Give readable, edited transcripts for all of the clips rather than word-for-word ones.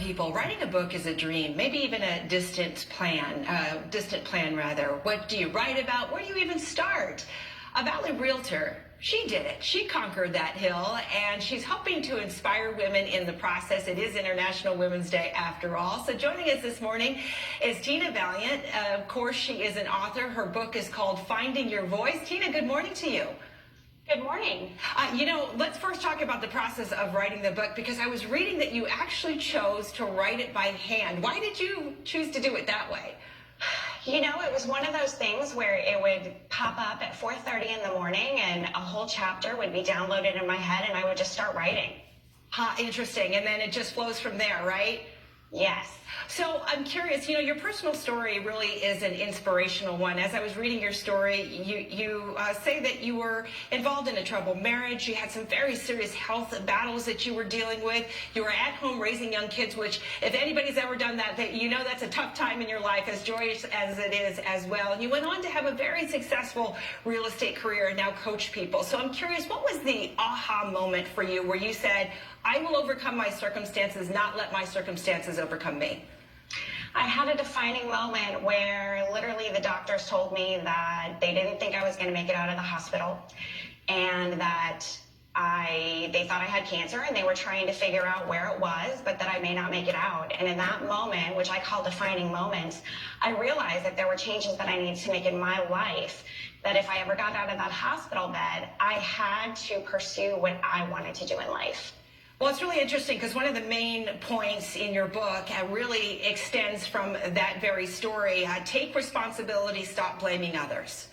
people, writing a book is a dream, maybe even a distant plan rather. What do you write about? Where do you even start? A Valley realtor, she did it. She conquered that hill, and she's hoping to inspire women in the process. It is International Women's Day after all. So joining us this morning is Tina Valiant. Of course, she is an author. Her book is called Finding Your Voice. Tina, good morning to you. Good morning. Let's first talk about the process of writing the book, because I was reading that you actually chose to write it by hand. Why did you choose to do it that way? It was one of those things where it would pop up at 4:30 in the morning and a whole chapter would be downloaded in my head and I would just start writing. Interesting. And then it just flows from there, right? Yes. So I'm curious, your personal story really is an inspirational one. As I was reading your story, you say that you were involved in a troubled marriage. You had some very serious health battles that you were dealing with. You were at home raising young kids, which if anybody's ever done that, that's a tough time in your life, as joyous as it is as well. And you went on to have a very successful real estate career and now coach people. So I'm curious, what was the aha moment for you where you said, I will overcome my circumstances, not let my circumstances overcome me? I had a defining moment where literally the doctors told me that they didn't think I was going to make it out of the hospital and that they thought I had cancer and they were trying to figure out where it was, but that I may not make it out. And in that moment, which I call defining moments, I realized that there were changes that I needed to make in my life, that if I ever got out of that hospital bed, I had to pursue what I wanted to do in life. Well, it's really interesting because one of the main points in your book really extends from that very story. Take responsibility, stop blaming others.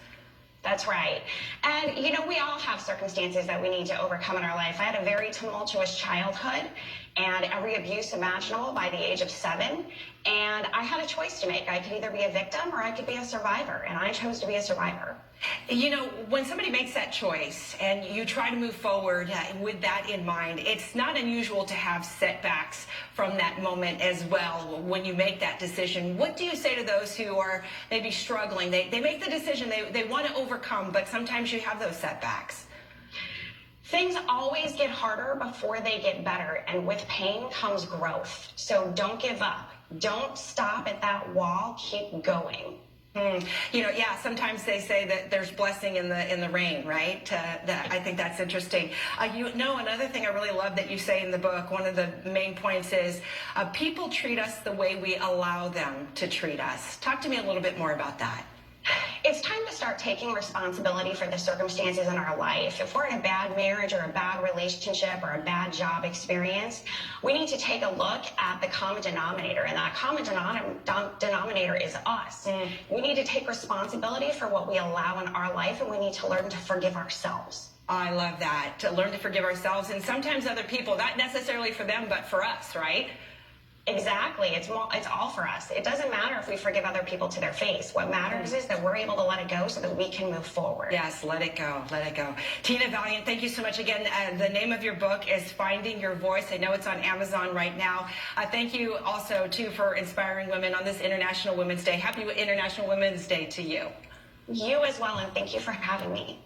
That's right. And, we all have circumstances that we need to overcome in our life. I had a very tumultuous childhood and every abuse imaginable by the age of 7. And I had a choice to make. I could either be a victim or I could be a survivor. And I chose to be a survivor. When somebody makes that choice and you try to move forward with that in mind, it's not unusual to have setbacks from that moment as well when you make that decision. What do you say to those who are maybe struggling? They make the decision, they want to overcome, but sometimes you have those setbacks. Things always get harder before they get better, and with pain comes growth. So don't give up. Don't stop at that wall. Keep going. Sometimes they say that there's blessing in the rain, right? I think that's interesting. Another thing I really love that you say in the book, one of the main points is people treat us the way we allow them to treat us. Talk to me a little bit more about that. It's time to start taking responsibility for the circumstances in our life. If we're in a bad marriage or a bad relationship or a bad job experience, we need to take a look at the common denominator, and that common denominator is us. We need to take responsibility for what we allow in our life, and we need to learn to forgive ourselves. I love that, to learn to forgive ourselves and sometimes other people, not necessarily for them, but for us, right? Exactly. It's all for us. It doesn't matter if we forgive other people to their face. What matters is that we're able to let it go so that we can move forward. Yes, let it go. Let it go. Tina Valiant, thank you so much again. The name of your book is Finding Your Voice. I know it's on Amazon right now. Thank you also, too, for inspiring women on this International Women's Day. Happy International Women's Day to you. You as well, and thank you for having me.